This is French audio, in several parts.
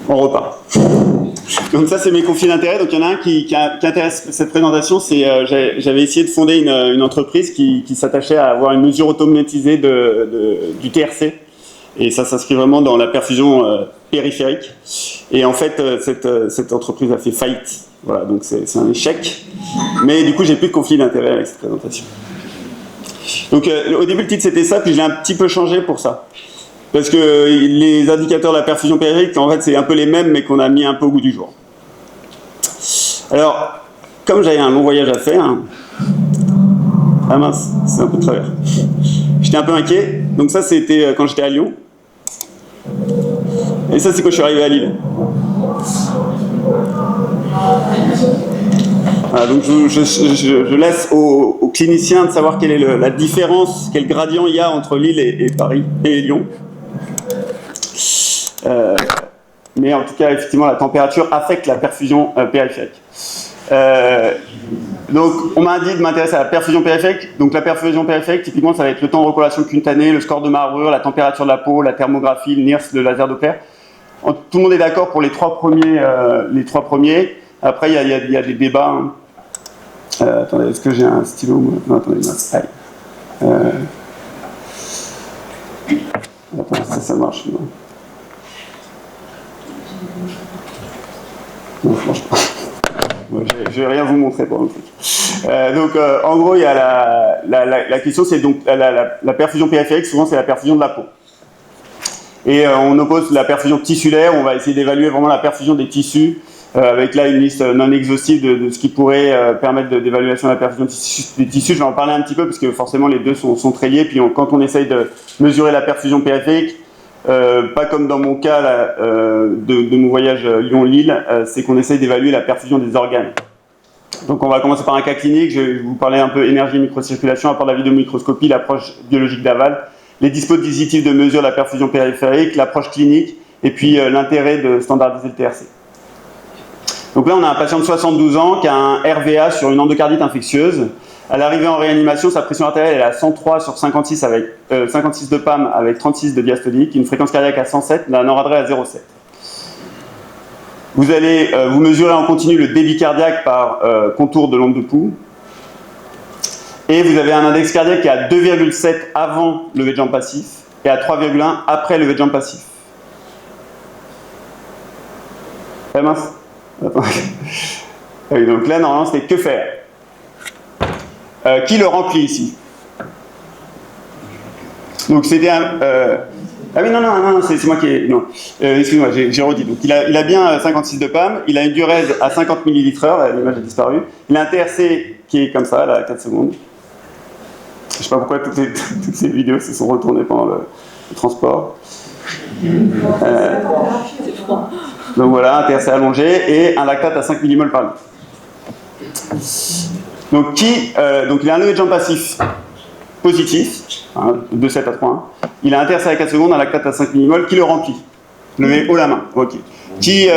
On repart. Donc ça, c'est mes conflits d'intérêts. Donc il y en a un qui intéresse cette présentation, c'est j'avais essayé de fonder une entreprise qui s'attachait à avoir une mesure automatisée du TRC. Et ça s'inscrit vraiment dans la perfusion périphérique. Et en fait, cette entreprise a fait faillite. Voilà, donc c'est un échec. Mais du coup, j'ai plus de conflit d'intérêts avec cette présentation. Donc au début, le titre c'était ça, puis je l'ai un petit peu changé pour ça. Parce que les indicateurs de la perfusion périphérique, en fait, c'est un peu les mêmes, mais qu'on a mis un peu au goût du jour. Alors, comme j'avais un long voyage à faire... Ah mince, c'est un peu de travers. J'étais un peu inquiet. Donc ça, c'était quand j'étais à Lyon. Et ça, c'est quand je suis arrivé à Lille. Voilà, donc je laisse aux cliniciens de savoir quelle est la différence, quel gradient il y a entre Lille et Paris et Lyon. Mais en tout cas, effectivement, la température affecte la perfusion périphérique. Donc, on m'a dit de m'intéresser à la perfusion périphérique. Donc, la perfusion périphérique, typiquement, ça va être le temps de recollation cutanée, le score de marbrure, la température de la peau, la thermographie, le NIRS, le laser Doppler. Tout le monde est d'accord pour les trois premiers. Après, il y a des débats. Hein. Attendez, est-ce que j'ai un stylo? Non, attendez, non. Attends, ça marche. Non, franchement. Je vais rien vous montrer pour le truc. Donc, en gros, il y a la question, c'est donc la perfusion périphérique. Souvent, c'est la perfusion de la peau. Et on oppose la perfusion tissulaire. On va essayer d'évaluer vraiment la perfusion des tissus, avec là une liste non exhaustive de ce qui pourrait permettre d'évaluation de la perfusion des tissus. Je vais en parler un petit peu parce que forcément les deux sont très liés. Puis quand on essaye de mesurer la perfusion périphérique, pas comme dans mon cas là, de mon voyage Lyon-Lille, c'est qu'on essaye d'évaluer la perfusion des organes. Donc on va commencer par un cas clinique. Je vais vous parler un peu énergie et microcirculation, apport de la vidéomicroscopie, l'approche biologique d'aval, les dispositifs de mesure de la perfusion périphérique, l'approche clinique, et puis l'intérêt de standardiser le TRC. Donc là, on a un patient de 72 ans qui a un RVA sur une endocardite infectieuse. À l'arrivée en réanimation, sa pression artérielle est à 103 sur 56, avec 56 de PAM avec 36 de diastolique, une fréquence cardiaque à 107, la noradrée à 0,7. Vous allez vous mesurer en continu le débit cardiaque par contour de l'onde de pouls. Et vous avez un index cardiaque qui est à 2,7 avant lever de jambe passif et à 3,1 après lever de jambe passif. Ah mince. Attends. Oui, donc là, normalement, c'était que faire. Qui le remplit ici? Donc c'était un... Ah oui, non, c'est moi qui ai... Non, excuse-moi, j'ai redit. Donc il a bien 56 de PAM, il a une diurèse à 50 ml/h, l'image a disparu. Il a un TRC qui est comme ça, là, à 4 secondes. Je sais pas pourquoi toutes ces vidéos se sont retournées pendant le transport. Donc voilà, un TRC allongé et un lactate à 5 mmol par litre. Donc il a un lever de jambe passif positif, hein, de 7 à 3,1. Il a un TRC à 4 secondes, un lactate à 5 mmol, qui le remplit. Levé haut la main, ok. Qui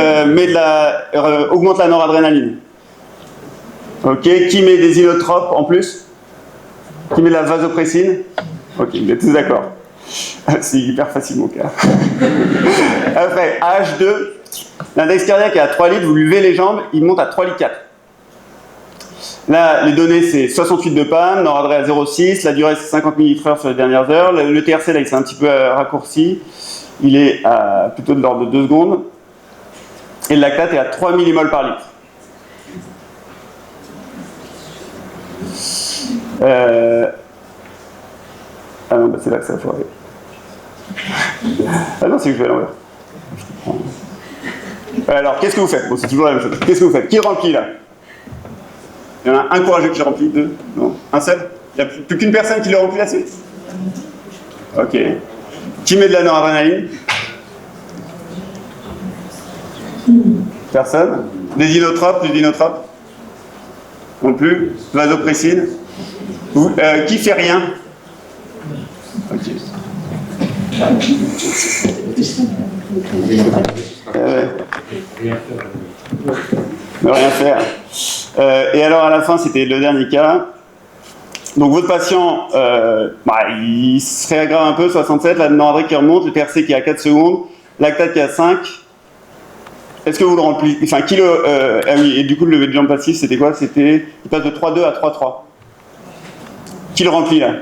augmente la noradrénaline. Ok, qui met des inotropes en plus? Qui met de la vasopressine? Ok, vous êtes tous d'accord. C'est hyper facile mon cas. Après, H2, l'index cardiaque est à 3 litres, vous lui levez les jambes, il monte à 3 litres 4. Là, les données, c'est 68 de PAM, noradré à 0,6, la durée, c'est 50 ml/h sur les dernières heures. Le TRC, là, il s'est un petit peu raccourci. Il est plutôt de l'ordre de 2 secondes. Et le lactate est à 3 mmol par litre. Ah non, bah c'est là que ça a foiré. Ah non, c'est que je vais à l'envers. Alors, qu'est-ce que vous faites? Bon, c'est toujours la même chose. Qu'est-ce que vous faites? Qui remplit là? Il y en a un courageux qui le remplit, 2? Non, un seul? Il n'y a plus qu'une personne qui le remplit la suite? Ok. Qui met de la noradrénaline? Personne? Des inotropes? Non plus? Vasopressine? Qui fait rien? Ok. Ne rien faire. Et alors à la fin, c'était le dernier cas. Donc votre patient, il se réaggrave un peu, 67, la noradrène qui remonte, le TRC qui est à 4 secondes, lactate qui est à 5. Est-ce que vous le remplissez? Enfin, ah oui, et du coup le lever de jambe passif, c'était quoi? C'était, il passe de 3,2 à 3,3. Qui le remplit là?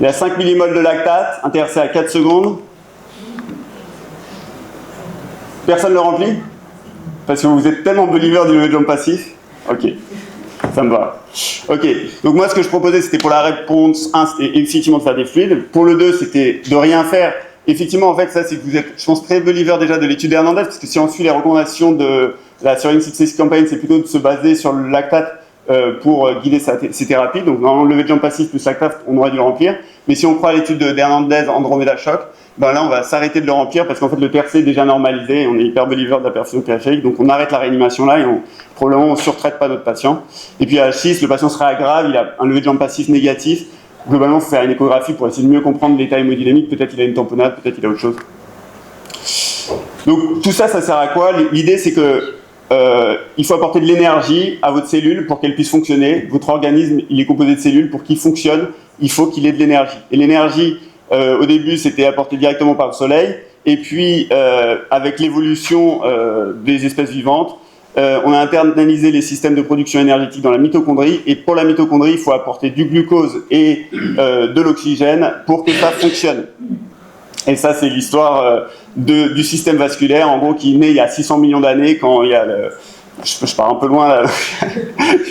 Il a 5 millimoles de lactate, un TRC à 4 secondes. Personne ne le remplit? Parce que vous êtes tellement believer du lever de jambe passif. Ok, ça me va. Ok, donc moi ce que je proposais c'était pour la réponse 1, c'était effectivement de faire des fluides. Pour le 2, c'était de rien faire. Effectivement, en fait, ça c'est que vous êtes, je pense, très believer déjà de l'étude Hernandez, parce que si on suit les recommandations de la Surviving Success Campaign, c'est plutôt de se baser sur le lactate pour guider ces thérapies. Donc, normalement, le lever de jambe passif plus lactate, on aurait dû le remplir. Mais si on croit à l'étude d'Hernandez, Andromeda Shock, ben là, on va s'arrêter de le remplir parce qu'en fait, le TRC est déjà normalisé et on est hyper believer de la perfusion périphérique. Donc, on arrête la réanimation là et probablement, on ne surtraite pas notre patient. Et puis, à 6, le patient sera grave, il a un lever de jambe passif négatif. Globalement, il faut faire une échographie pour essayer de mieux comprendre l'état hémodynamique. Peut-être il a une tamponnade, peut-être il a autre chose. Donc, tout ça, ça sert à quoi? L'idée, c'est que il faut apporter de l'énergie à votre cellule pour qu'elle puisse fonctionner. Votre organisme, il est composé de cellules. Pour qu'il fonctionne, il faut qu'il ait de l'énergie. Et l'énergie, au début, c'était apporté directement par le soleil. Et puis, avec l'évolution des espèces vivantes, on a internalisé les systèmes de production énergétique dans la mitochondrie. Et pour la mitochondrie, il faut apporter du glucose et de l'oxygène pour que ça fonctionne. Et ça, c'est l'histoire du système vasculaire, en gros, qui est né il y a 600 millions d'années, quand il y a je pars un peu loin,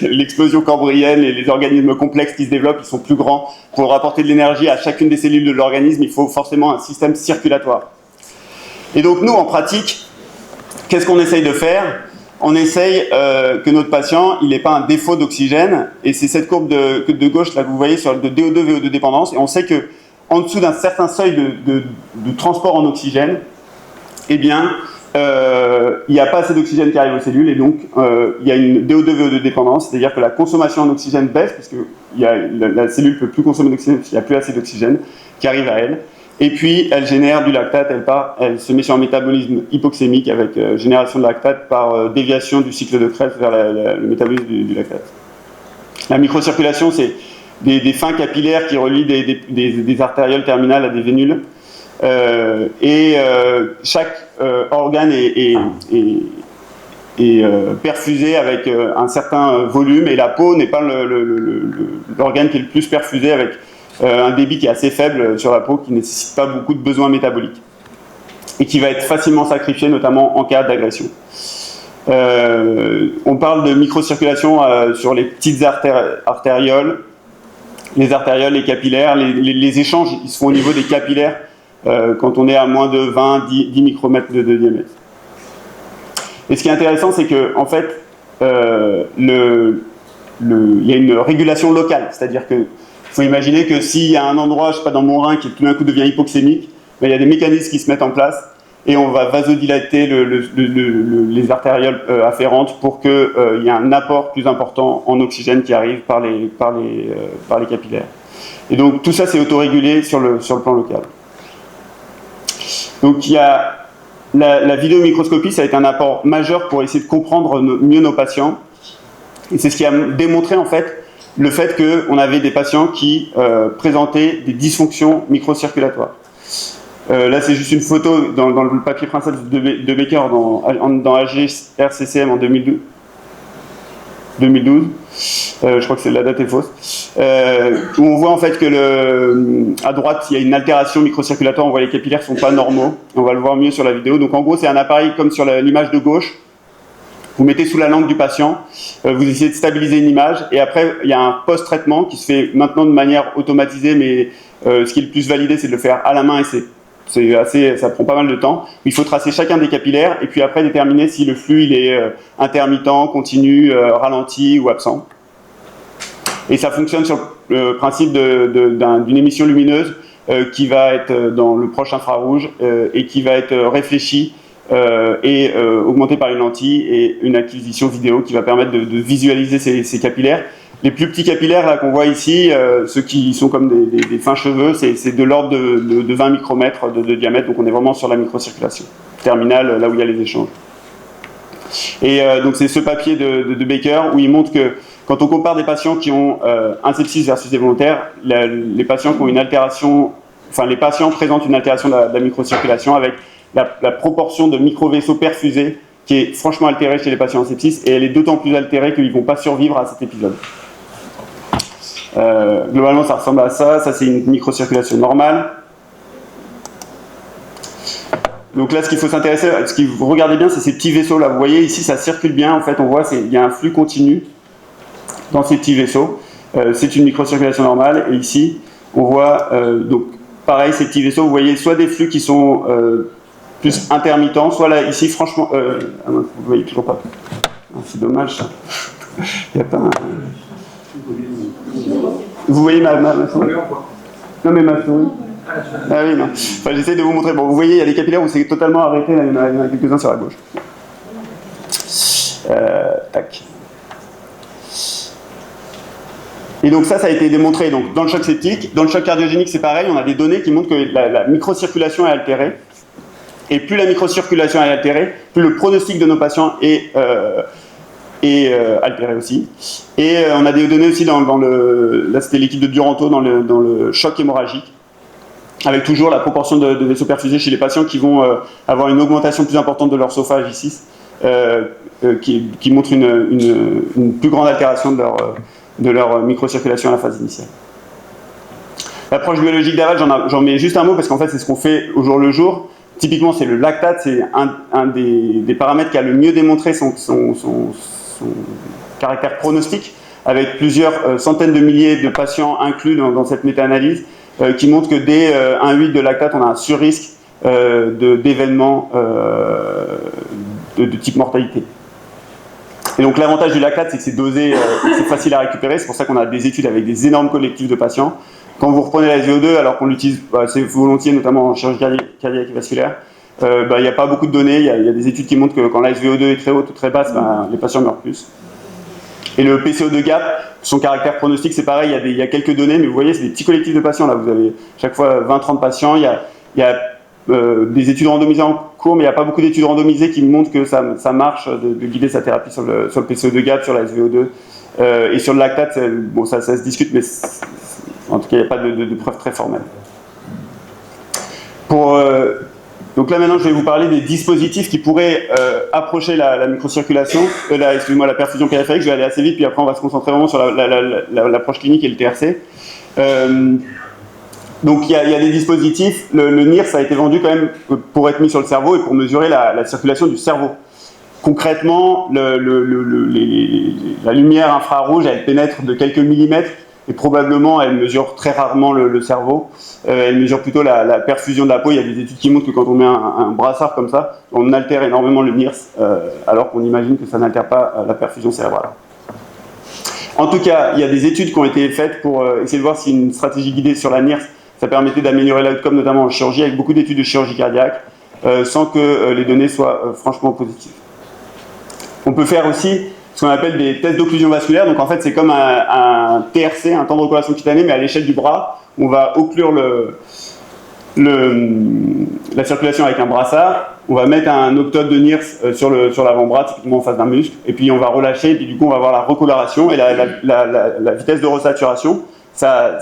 l'explosion cambrienne et les organismes complexes qui se développent, ils sont plus grands. Pour apporter de l'énergie à chacune des cellules de l'organisme, il faut forcément un système circulatoire. Et donc, nous, en pratique, qu'est-ce qu'on essaye de faire? On essaye que notre patient, il n'ait pas un défaut d'oxygène, et c'est cette courbe de gauche là que vous voyez sur de DO2, VO2 dépendance, et on sait que en dessous d'un certain seuil de transport en oxygène, eh bien, il n'y a pas assez d'oxygène qui arrive aux cellules, et donc il y a une DO2, VO2 dépendance, c'est-à-dire que la consommation en oxygène baisse, parce que la cellule ne peut plus consommer d'oxygène, parce qu'il n'y a plus assez d'oxygène qui arrive à elle. Et puis, elle génère du lactate, elle se met sur un métabolisme hypoxémique avec génération de lactate par déviation du cycle de Krebs vers le métabolisme du lactate. La microcirculation, c'est des fins capillaires qui relient des artérioles terminales à des vénules. Chaque organe est perfusé avec un certain volume, et la peau n'est pas l'organe qui est le plus perfusé, avec un débit qui est assez faible sur la peau, qui ne nécessite pas beaucoup de besoins métaboliques et qui va être facilement sacrifié, notamment en cas d'agression. On parle de microcirculation sur les petites artérioles, les artérioles, les capillaires. Les échanges, ils se font au niveau des capillaires quand on est à moins de 20, 10 micromètres de diamètre. Et ce qui est intéressant, c'est que en fait, il y a une régulation locale, c'est-à-dire que il faut imaginer que s'il y a un endroit, je sais pas, dans mon rein qui tout d'un coup devient hypoxémique, ben, il y a des mécanismes qui se mettent en place et on va vasodilater les artérioles afférentes pour qu'il y ait un apport plus important en oxygène qui arrive par les capillaires. Et donc tout ça c'est autorégulé sur le plan local. Donc il y a la vidéomicroscopie, ça a été un apport majeur pour essayer de comprendre mieux nos patients. Et c'est ce qui a démontré en fait le fait qu'on avait des patients qui présentaient des dysfonctions microcirculatoires. Là, c'est juste une photo dans le papier principal de Becker dans AG-RCCM en 2012. Je crois que la date est fausse. Où on voit en fait que à droite, il y a une altération microcirculatoire. On voit les capillaires ne sont pas normaux. On va le voir mieux sur la vidéo. Donc en gros, c'est un appareil comme sur l'image de gauche. Vous mettez sous la langue du patient, vous essayez de stabiliser une image, et après, il y a un post-traitement qui se fait maintenant de manière automatisée, mais ce qui est le plus validé, c'est de le faire à la main, et ça prend pas mal de temps. Il faut tracer chacun des capillaires, et puis après déterminer si le flux il est intermittent, continu, ralenti ou absent. Et ça fonctionne sur le principe d'une émission lumineuse qui va être dans le proche infrarouge et qui va être réfléchie et augmenté par une lentille et une acquisition vidéo qui va permettre de visualiser ces capillaires. Les plus petits capillaires là qu'on voit ici, ceux qui sont comme des fins cheveux, c'est de l'ordre de 20 micromètres de diamètre, donc on est vraiment sur la microcirculation terminale, là où il y a les échanges. Et donc c'est ce papier de Baker où il montre que quand on compare des patients qui ont un sepsis versus des volontaires, les patients qui ont une altération, enfin les patients présentent une altération de la microcirculation avec la proportion de micro-vaisseaux perfusés qui est franchement altérée chez les patients en sepsis, et elle est d'autant plus altérée qu'ils ne vont pas survivre à cet épisode. Globalement, ça ressemble à ça. Ça, c'est une microcirculation normale. Donc là, ce qu'il faut s'intéresser, ce que vous regardez bien, c'est ces petits vaisseaux là. Vous voyez ici, ça circule bien. En fait, on voit il y a un flux continu dans ces petits vaisseaux. C'est une microcirculation normale. Et ici, on voit donc pareil ces petits vaisseaux. Vous voyez soit des flux qui sont plus intermittents, soit là ici, franchement, vous voyez toujours pas. C'est dommage ça. Il y a pas un... Vous voyez ma souris? Non mais ma souris. Ah oui, non. Enfin, j'essaie de vous montrer. Bon, vous voyez, il y a des capillaires où c'est totalement arrêté. Là, il y en a quelques-uns sur la gauche. Tac. Et donc ça a été démontré donc, dans le choc septique. Dans le choc cardiogénique, c'est pareil. On a des données qui montrent que la microcirculation est altérée. Et plus la microcirculation est altérée, plus le pronostic de nos patients est altéré aussi. Et on a des données aussi dans le... Là, c'était l'équipe de Duranto dans le choc hémorragique, avec toujours la proportion de vaisseaux perfusés chez les patients qui vont avoir une augmentation plus importante de leur sophage ici, qui montre une plus grande altération de leur microcirculation à la phase initiale. L'approche biologique d'aval, j'en mets juste un mot parce qu'en fait c'est ce qu'on fait au jour le jour. Typiquement c'est le lactate, c'est un des paramètres qui a le mieux démontré son caractère pronostic, avec plusieurs centaines de milliers de patients inclus dans cette méta-analyse, qui montre que dès 1,8 de lactate, on a un surrisque d'événements de type mortalité. Et donc l'avantage du lactate, c'est que c'est dosé, c'est facile à récupérer, c'est pour ça qu'on a des études avec des énormes collectifs de patients. Quand vous reprenez la SVO2, alors qu'on l'utilise assez volontiers, notamment en chirurgie cardiaque et vasculaire, il n'y a pas beaucoup de données, il y a des études qui montrent que quand la SVO2 est très haute ou très basse, les patients meurent plus. Et le PCO2 gap, son caractère pronostic, c'est pareil, il y a quelques données, mais vous voyez, c'est des petits collectifs de patients, là, vous avez chaque fois 20-30 patients, il y a des études randomisées en cours, mais il n'y a pas beaucoup d'études randomisées qui montrent que ça marche de guider sa thérapie sur le PCO2 gap, sur la SVO2, et sur le lactate, bon, ça se discute, mais en tout cas, il n'y a pas de preuves très formelles. Donc là maintenant je vais vous parler des dispositifs qui pourraient approcher la microcirculation, excusez-moi, la perfusion périphérique. Je vais aller assez vite, puis après on va se concentrer vraiment sur l'approche clinique et le TRC. Donc il y a des dispositifs, le NIRS a été vendu quand même pour être mis sur le cerveau et pour mesurer la circulation du cerveau. Concrètement, la lumière infrarouge, elle pénètre de quelques millimètres, et probablement elle mesure très rarement le cerveau, elle mesure plutôt la perfusion de la peau. Il y a des études qui montrent que quand on met un brassard comme ça, on altère énormément le NIRS, alors qu'on imagine que ça n'altère pas la perfusion cérébrale. En tout cas, il y a des études qui ont été faites pour essayer de voir si une stratégie guidée sur la NIRS, ça permettait d'améliorer l'outcome, notamment en chirurgie, avec beaucoup d'études de chirurgie cardiaque, sans que les données soient franchement positives. On peut faire aussi ce qu'on appelle des tests d'occlusion vasculaire. Donc en fait, c'est comme un TRC, un temps de recollation cutanée, mais à l'échelle du bras. On va occlure la circulation avec un brassard. On va mettre un octode de NIRS sur l'avant-bras, typiquement en face d'un muscle. Et puis on va relâcher, et puis du coup on va avoir la recoloration et la vitesse de resaturation. Ça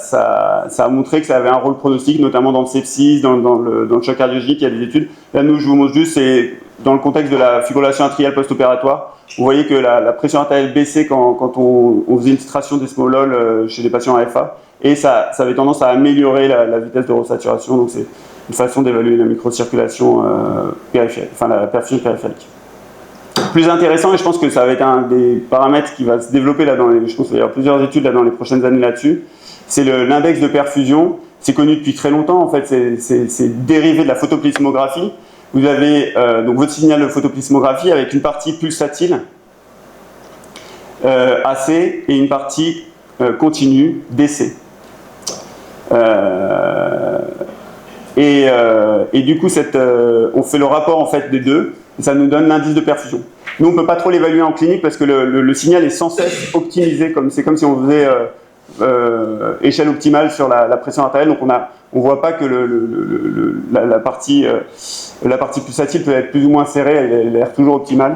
a montré que ça avait un rôle pronostique, notamment dans le sepsis, dans le choc cardiologique. Il y a des études. Là, nous, je vous montre juste, c'est dans le contexte de la fibrillation atriale post-opératoire. Vous voyez que la pression artérielle baissait quand on faisait une titration d'esmolol chez des patients AFA, et ça avait tendance à améliorer la vitesse de resaturation. Donc c'est une façon d'évaluer la microcirculation périphérique, enfin la perfusion périphérique. Plus intéressant, et je pense que ça va être un des paramètres qui va se développer là je pense qu'il va y avoir plusieurs études là dans les prochaines années là-dessus, c'est l'index de perfusion. C'est connu depuis très longtemps, en fait, c'est dérivé de la photoplismographie. Vous avez donc votre signal de photoplismographie avec une partie pulsatile AC et une partie continue DC. Et du coup, on fait le rapport en fait des deux, et ça nous donne l'indice de perfusion. Nous, on ne peut pas trop l'évaluer en clinique parce que le signal est sans cesse optimisé, c'est comme si on faisait échelle optimale sur la pression artérielle. Donc on voit pas que la partie pulsatile peut être plus ou moins serrée, elle a l'air toujours optimale.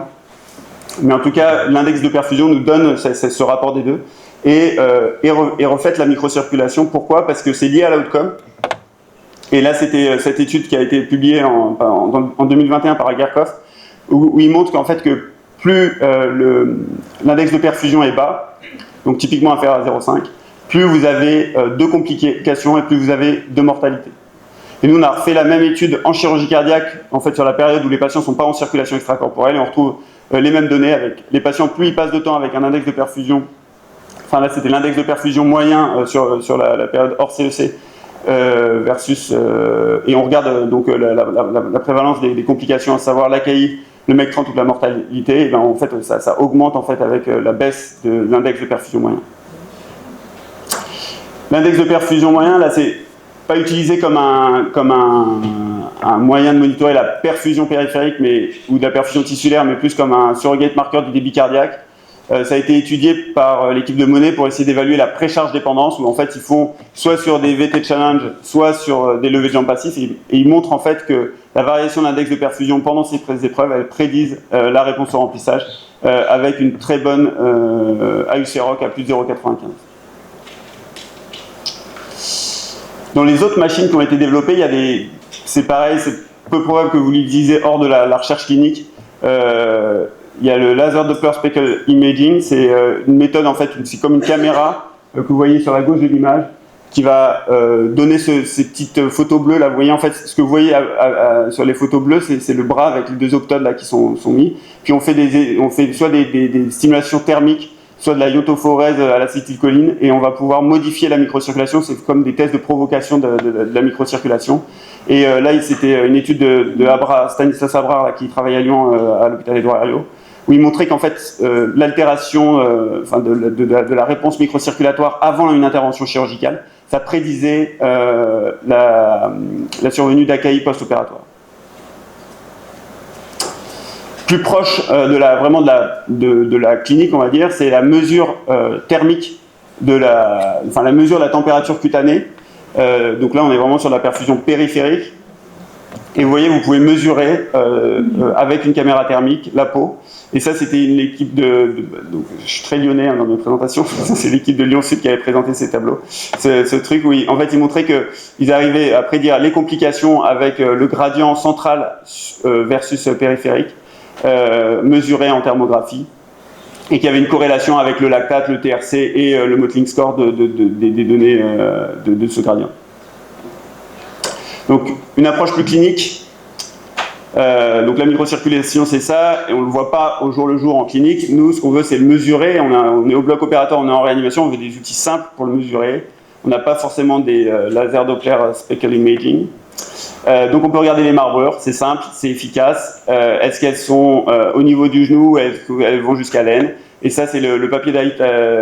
Mais en tout cas, l'index de perfusion nous donne ce rapport des deux et reflète la microcirculation. Pourquoi? Parce que c'est lié à l'outcome. Et là, c'était cette étude qui a été publiée en 2021 par Agarkov, où il montre qu'en fait, que plus l'index de perfusion est bas, donc typiquement inférieur à 0,5, plus vous avez de complications et plus vous avez de mortalité. Et nous, on a refait la même étude en chirurgie cardiaque, en fait, sur la période où les patients ne sont pas en circulation extracorporelle, et on retrouve les mêmes données avec les patients, plus ils passent de temps avec un index de perfusion, enfin là, c'était l'index de perfusion moyen sur la période hors CEC, versus, et on regarde donc la prévalence des complications, à savoir l'AKI, le MEC30 ou la mortalité, et ben, en fait, ça augmente en fait avec la baisse de l'index de perfusion moyen. L'index de perfusion moyen, là, c'est pas utilisé comme un moyen de monitorer la perfusion périphérique ou de la perfusion tissulaire, mais plus comme un surrogate marqueur du débit cardiaque. Ça a été étudié par l'équipe de Monet pour essayer d'évaluer la précharge dépendance, où en fait ils font soit sur des VT challenge, soit sur des levées de jambes passifs, et ils montrent en fait que la variation d'index de perfusion pendant ces épreuves, elles prédisent la réponse au remplissage, avec une très bonne AUC-ROC à plus de 0,95. Dans les autres machines qui ont été développées, c'est pareil, c'est peu probable que vous l'utilisez hors de la recherche clinique. Il y a le Laser Doppler Speckle Imaging, c'est une méthode, en fait, c'est comme une caméra que vous voyez sur la gauche de l'image, qui va donner ces petites photos bleues. Là, vous voyez, en fait, ce que vous voyez sur les photos bleues, c'est le bras avec les deux octodes là, qui sont mis. Puis on fait soit des stimulations thermiques, soit de la iotophorèse à l'acétylcholine, et on va pouvoir modifier la microcirculation. C'est comme des tests de provocation de la microcirculation. Et là, c'était une étude de Stanislas Abrar, là, qui travaille à Lyon, à l'hôpital Édouard Herriot, où il montrait qu'en fait, l'altération de la réponse microcirculatoire avant une intervention chirurgicale, ça prédisait la survenue d'AKI post-opératoire. Plus proche vraiment de la clinique, on va dire, c'est la mesure thermique la mesure de la température cutanée. Donc là, on est vraiment sur la perfusion périphérique. Et vous voyez, vous pouvez mesurer avec une caméra thermique la peau. Et ça, c'était une équipe donc, je suis très lyonnais dans mes présentations. C'est l'équipe de Lyon Sud qui avait présenté ces tableaux. Ce truc où, en fait, ils montraient qu'ils arrivaient à prédire les complications avec le gradient central versus périphérique, mesuré en thermographie, et qu'il y avait une corrélation avec le lactate, le TRC et le Mottling score des données de ce gradient. Donc, une approche plus clinique. Donc la microcirculation, c'est ça, et on ne le voit pas au jour le jour en clinique. Nous, ce qu'on veut, c'est le mesurer. On est au bloc opératoire, on est en réanimation, on veut des outils simples pour le mesurer. On n'a pas forcément des laser Doppler Speckle Imaging. Donc on peut regarder les marbrures, c'est simple, c'est efficace. Est-ce qu'elles sont au niveau du genou, ou est-ce qu'elles vont jusqu'à l'aine? Et ça, c'est le papier d'Aït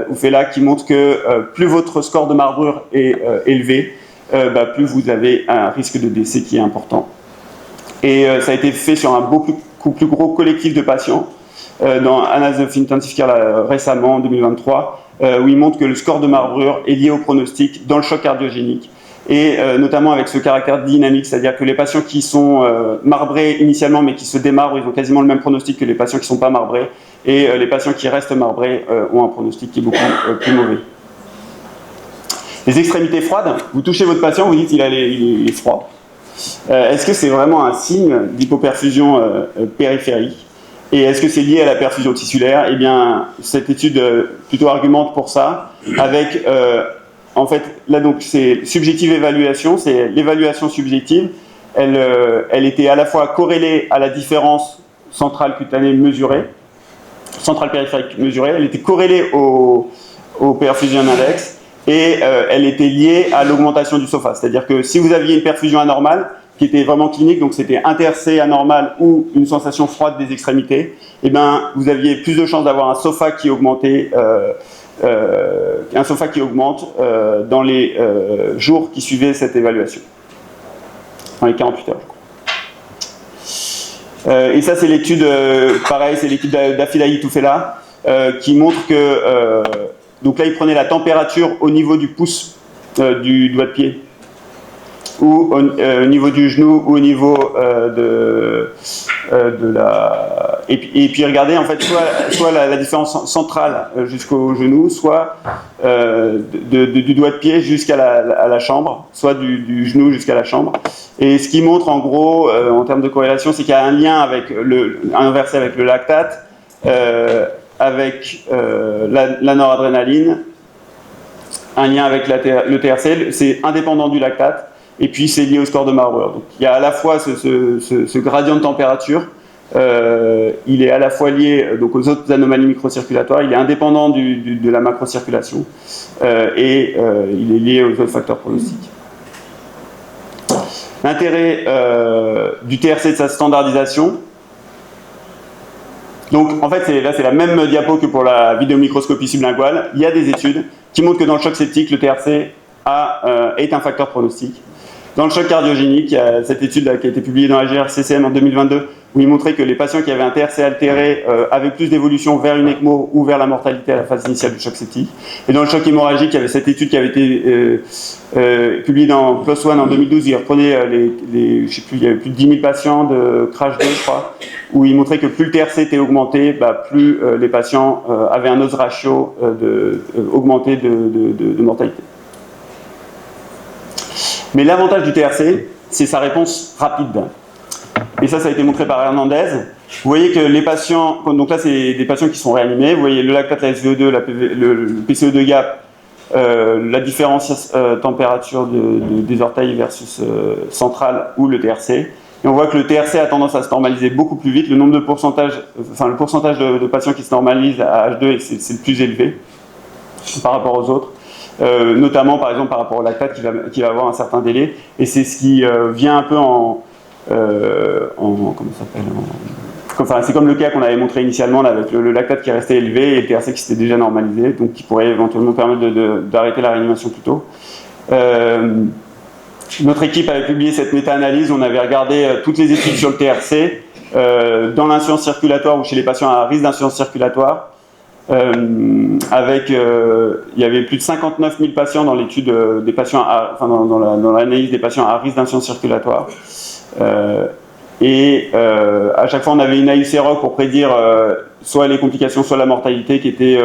Oufela qui montre que plus votre score de marbrure est élevé, plus vous avez un risque de décès qui est important. Et ça a été fait sur un beaucoup plus gros collectif de patients dans Annals of Intensive Care récemment, en 2023, où il montre que le score de marbrure est lié au pronostic dans le choc cardiogénique, et notamment avec ce caractère dynamique, c'est-à-dire que les patients qui sont marbrés initialement mais qui se démarbrent, ils ont quasiment le même pronostic que les patients qui ne sont pas marbrés, et les patients qui restent marbrés ont un pronostic qui est beaucoup plus mauvais. Les extrémités froides, vous touchez votre patient, vous dites il est froid. Est-ce que c'est vraiment un signe d'hypoperfusion périphérique? Et est-ce que c'est lié à la perfusion tissulaire? Eh bien, cette étude plutôt argumente pour ça, avec, en fait, là donc c'est subjective évaluation, c'est l'évaluation subjective, elle était à la fois corrélée à la différence centrale cutanée mesurée, centrale périphérique mesurée, elle était corrélée au perfusion index, et elle était liée à l'augmentation du SOFA. C'est-à-dire que si vous aviez une perfusion anormale, qui était vraiment clinique, donc c'était interc anormal ou une sensation froide des extrémités, eh ben, vous aviez plus de chances d'avoir un SOFA qui augmentait, dans les jours qui suivaient cette évaluation, dans les 48 heures. Et ça, c'est l'étude, pareil, c'est l'étude d'Afidaï Toufela, qui montre que donc là, il prenait la température au niveau du pouce du doigt de pied, ou au niveau du genou, ou au niveau de la et puis regardez en fait soit la différence centrale jusqu'au genou, soit du doigt de pied jusqu'à la chambre, soit du genou jusqu'à la chambre. Et ce qui montre en gros en termes de corrélation, c'est qu'il y a un lien avec inversé avec le lactate, avec la noradrénaline, un lien avec le TRC, c'est indépendant du lactate. Et puis c'est lié au score de Marwer. Donc il y a à la fois ce gradient de température, il est à la fois lié donc, aux autres anomalies microcirculatoires, il est indépendant de la macrocirculation et il est lié aux autres facteurs pronostiques. L'intérêt du TRC de sa standardisation. Donc en fait là c'est la même diapo que pour la vidéomicroscopie sublinguale. Il y a des études qui montrent que dans le choc septique, le TRC est un facteur pronostique. Dans le choc cardiogénique, il y a cette étude là, qui a été publiée dans la JRCCM en 2022, où il montrait que les patients qui avaient un TRC altéré avaient plus d'évolution vers une ECMO ou vers la mortalité à la phase initiale du choc septique. Et dans le choc hémorragique, il y avait cette étude qui avait été publiée dans PLOS ONE en 2012. Il reprenait je sais plus, il y avait plus de 10 000 patients de crash 2, je crois, où il montrait que plus le TRC était augmenté, plus les patients avaient un odds ratio augmenté de mortalité. Mais l'avantage du TRC, c'est sa réponse rapide. Et ça a été montré par Hernandez. Vous voyez que les patients, donc là c'est des patients qui sont réanimés, vous voyez le lactate, la SVO2, le PCO2 gap, la différence température des orteils versus centrale ou le TRC. Et on voit que le TRC a tendance à se normaliser beaucoup plus vite. Le pourcentage de patients qui se normalisent à H2, c'est le plus élevé par rapport aux autres. Notamment par exemple par rapport au lactate qui va avoir un certain délai, et c'est ce qui vient un peu comment ça s'appelle enfin, c'est comme le cas qu'on avait montré initialement là, avec le lactate qui restait élevé et le TRC qui s'était déjà normalisé, donc qui pourrait éventuellement permettre d'arrêter la réanimation plus tôt. Notre équipe avait publié cette méta-analyse, on avait regardé toutes les études sur le TRC dans l'insuffisance circulatoire ou chez les patients à risque d'insuffisance circulatoire. Il y avait plus de 59 000 patients dans l'étude des patients, dans l'analyse des patients à risque d'insuffisance circulatoire. À chaque fois, on avait une AUC-ROC pour prédire soit les complications, soit la mortalité qui était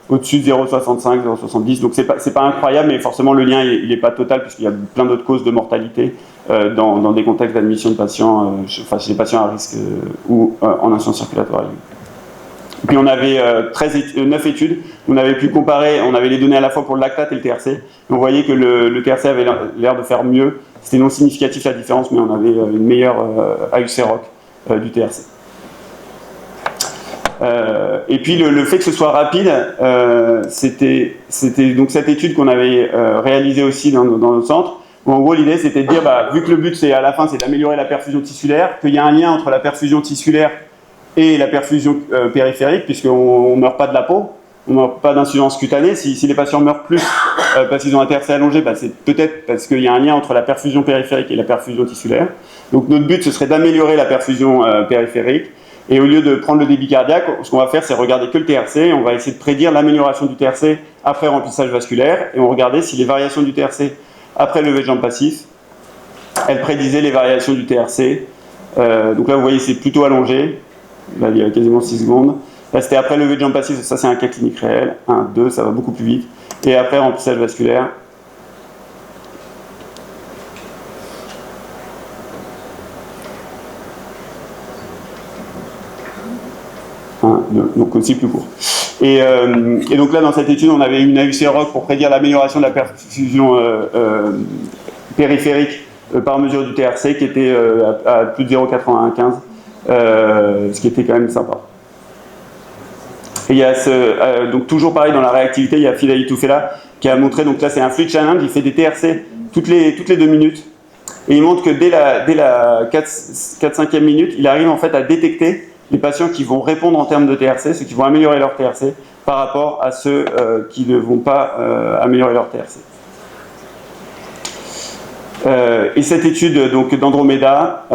au-dessus de 0,65, 0,70. Donc c'est pas incroyable, mais forcément le lien il est pas total puisqu'il y a plein d'autres causes de mortalité dans des contextes d'admission de patients, chez les patients à risque ou en insuffisance circulatoire. Puis on avait 9 études, on avait pu comparer, on avait les données à la fois pour le lactate et le TRC, et on voyait que le TRC avait l'air de faire mieux, c'était non significatif la différence, mais on avait une meilleure AUC-ROC du TRC. Et puis le fait que ce soit rapide, c'était donc cette étude qu'on avait réalisée aussi dans notre centre, où en gros l'idée c'était de dire, vu que le but c'est à la fin c'est d'améliorer la perfusion tissulaire, qu'il y a un lien entre la perfusion tissulaire et la perfusion périphérique, puisqu'on ne meurt pas de la peau, on ne meurt pas d'insuffisance cutanée. Si les patients meurent plus parce qu'ils ont un TRC allongé, c'est peut-être parce qu'il y a un lien entre la perfusion périphérique et la perfusion tissulaire. Donc notre but, ce serait d'améliorer la perfusion périphérique, et au lieu de prendre le débit cardiaque, ce qu'on va faire, c'est regarder que le TRC, et on va essayer de prédire l'amélioration du TRC après remplissage vasculaire, et on regardait si les variations du TRC après lever de jambe passif, elles prédisaient les variations du TRC. Donc là, vous voyez, c'est plutôt allongé. Là, il y a quasiment 6 secondes. Là, c'était après lever de jambe passive, ça c'est un cas clinique réel. 1, 2, ça va beaucoup plus vite. Et après remplissage vasculaire. 1, 2, donc aussi plus court. Et donc là, dans cette étude, on avait une AUC-ROC pour prédire l'amélioration de la perfusion périphérique par mesure du TRC qui était à plus de 0,95. Ce qui était quand même sympa. Et il y a donc toujours pareil dans la réactivité, il y a Fidaï Toufela qui a montré, donc là c'est un fluid challenge, il fait des TRC toutes les 2 minutes, et il montre que dès la 4-5e minute, il arrive en fait à détecter les patients qui vont répondre en termes de TRC, ceux qui vont améliorer leur TRC par rapport à ceux qui ne vont pas améliorer leur TRC. Et cette étude donc d'Andromeda,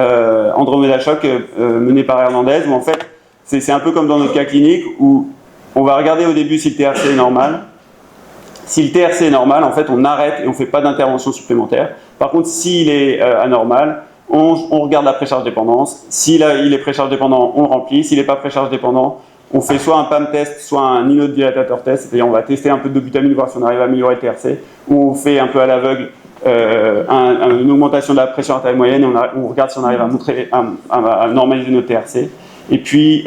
Andromeda Shock, menée par Hernandez, où en fait, c'est un peu comme dans notre cas clinique, où on va regarder au début si le TRC est normal. Si le TRC est normal, en fait, on arrête et on ne fait pas d'intervention supplémentaire. Par contre, s'il est anormal, on regarde la précharge dépendance. S'il il est précharge dépendant, on le remplit. S'il n'est pas précharge dépendant, on fait soit un PAM test, soit un inodilatateur test, c'est-à-dire on va tester un peu de dobutamine, voir si on arrive à améliorer le TRC, ou on fait un peu à l'aveugle une augmentation de la pression artérielle moyenne et on regarde si on arrive à normaliser notre TRC. Et puis,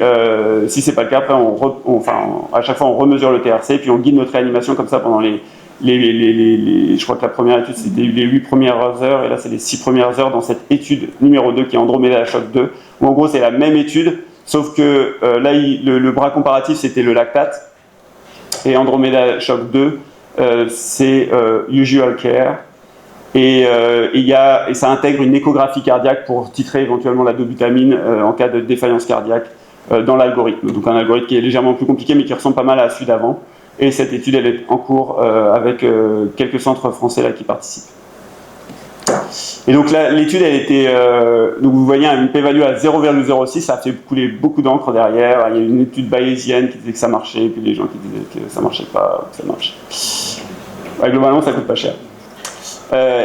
si c'est pas le cas, après à chaque fois on remesure le TRC, puis on guide notre réanimation comme ça pendant je crois que la première étude c'était les 8 premières heures, et là c'est les 6 premières heures dans cette étude numéro 2 qui est Andromeda Shock 2, où en gros c'est la même étude, sauf que là le bras comparatif c'était le lactate, et Andromeda Shock 2 c'est Usual Care. Et ça intègre une échographie cardiaque pour titrer éventuellement la dobutamine en cas de défaillance cardiaque dans l'algorithme. Donc un algorithme qui est légèrement plus compliqué mais qui ressemble pas mal à celui d'avant. Et cette étude elle est en cours avec quelques centres français là qui participent. Et donc là l'étude elle était, donc vous voyez une p-value à 0,06, ça a fait couler beaucoup d'encre derrière. Il y a une étude bayésienne qui disait que ça marchait, puis des gens qui disaient que ça marchait pas, que ça marchait. Ouais, globalement ça coûte pas cher.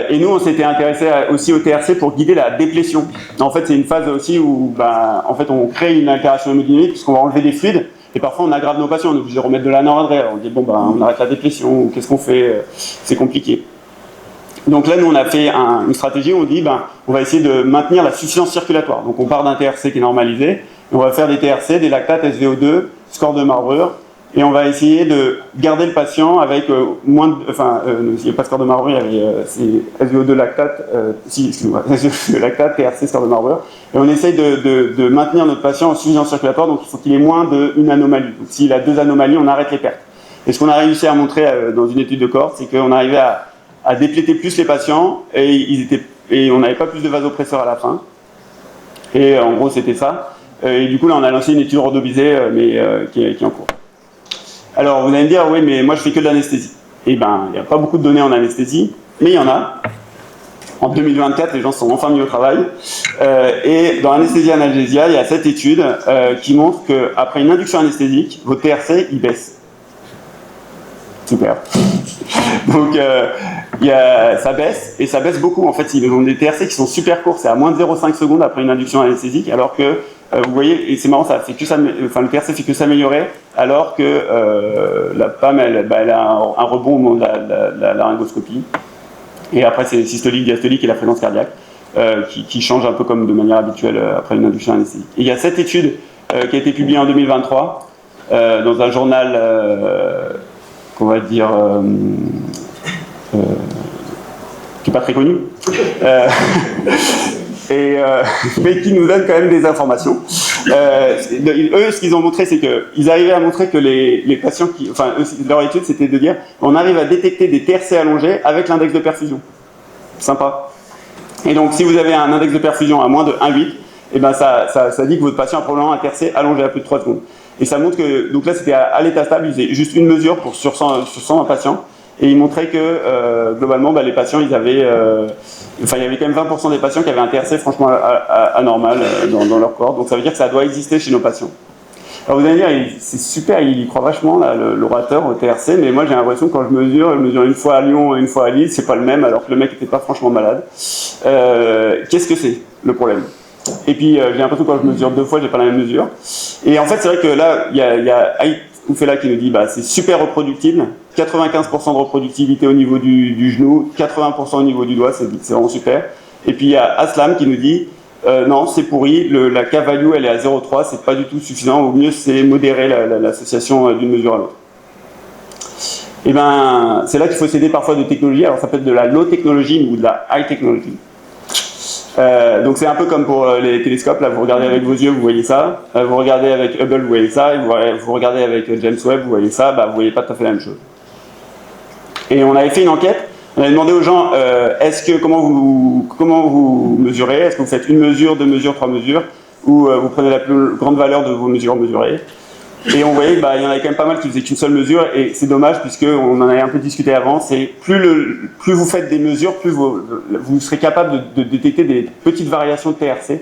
Et nous, on s'était intéressé aussi au TRC pour guider la déplétion. En fait, c'est une phase aussi où en fait, on crée une altération hémodynamique puisqu'on va enlever des fluides et parfois on aggrave nos patients. On est obligé de remettre de la noradrène. On dit on arrête la déplétion ou qu'est-ce qu'on fait, c'est compliqué. Donc là, nous, on a fait une stratégie où on dit on va essayer de maintenir la suffisance circulatoire. Donc on part d'un TRC qui est normalisé, et on va faire des TRC, des lactates, SVO2, score de marbrure. Et on va essayer de garder le patient avec moins de... il n'y a pas de score de marbrure, il y avait SVO2 lactate, SVO2 lactate, TRC, score de marbrure. Et on essaye de maintenir notre patient en suffisance circulatoire, donc il faut qu'il ait moins d'une anomalie. Donc s'il a 2 anomalies, on arrête les pertes. Et ce qu'on a réussi à montrer dans une étude de cohorte, c'est qu'on arrivait à dépléter plus les patients, et on n'avait pas plus de vasopresseurs à la fin. Et en gros, c'était ça. Et du coup, là, on a lancé une étude randomisée, mais qui est en cours. Alors, vous allez me dire, oui, mais moi, je fais que de l'anesthésie. Eh bien, il n'y a pas beaucoup de données en anesthésie, mais il y en a. En 2024, les gens se sont enfin mis au travail. Et dans l'anesthésie analgésia, il y a cette étude qui montre qu'après une induction anesthésique, votre TRC, il baisse. Super. Donc, ça baisse, et ça baisse beaucoup. En fait, ils ont des TRC qui sont super courts, c'est à moins de 0,5 secondes après une induction anesthésique, alors que, vous voyez, et c'est marrant, le TRC fait que s'améliorer, alors que la PAM, elle a un rebond au moment de la laryngoscopie. Et après, c'est systolique, diastolique et la fréquence cardiaque, qui change un peu comme de manière habituelle après une induction anesthésique. Et il y a cette étude qui a été publiée en 2023, dans un journal... qu'on va dire, qui n'est pas très connu, mais qui nous donne quand même des informations. Eux, ce qu'ils ont montré, c'est qu'ils arrivaient à montrer que les patients leur étude, c'était de dire, on arrive à détecter des TRC allongés avec l'index de perfusion. Sympa. Et donc, si vous avez un index de perfusion à moins de 1,8, et ben ça dit que votre patient a probablement un TRC allongé à plus de 3 secondes. Et ça montre que, donc là c'était à l'état stable, ils faisaient juste une mesure sur 100 patients, et ils montraient que globalement les patients, il y avait quand même 20% des patients qui avaient un TRC franchement anormal dans leur corps, donc ça veut dire que ça doit exister chez nos patients. Alors vous allez dire, c'est super, il croit vachement l'orateur au TRC, mais moi j'ai l'impression que quand je mesure une fois à Lyon et une fois à Lille, c'est pas le même, alors que le mec n'était pas franchement malade. Qu'est-ce que c'est le problème ? Et puis j'ai l'impression que quand je mesure 2 fois, j'ai pas la même mesure. Et en fait, c'est vrai que là, il y a Koufela qui nous dit c'est super reproductible, 95% de reproductibilité au niveau du genou, 80% au niveau du doigt, c'est vraiment super. Et puis il y a Aslam qui nous dit non, c'est pourri, la K-value elle est à 0,3, c'est pas du tout suffisant, au mieux c'est modérer l'association d'une mesure à l'autre. Et ben c'est là qu'il faut s'aider parfois de technologie, alors ça peut être de la low technology ou de la high technology. Donc c'est un peu comme pour les télescopes, là vous regardez avec vos yeux, vous voyez ça, vous regardez avec Hubble, vous voyez ça, et vous regardez avec James Webb, vous voyez ça, vous voyez pas tout à fait la même chose. Et on avait fait une enquête, on avait demandé aux gens, comment vous mesurez, est-ce que vous faites une mesure, 2 mesures, 3 mesures, ou vous prenez la plus grande valeur de vos mesures mesurées. Et on voyait il y en avait quand même pas mal qui faisaient qu'une seule mesure, et c'est dommage puisqu'on en avait un peu discuté avant, c'est plus vous faites des mesures, plus vous serez capable de détecter des petites variations de TRC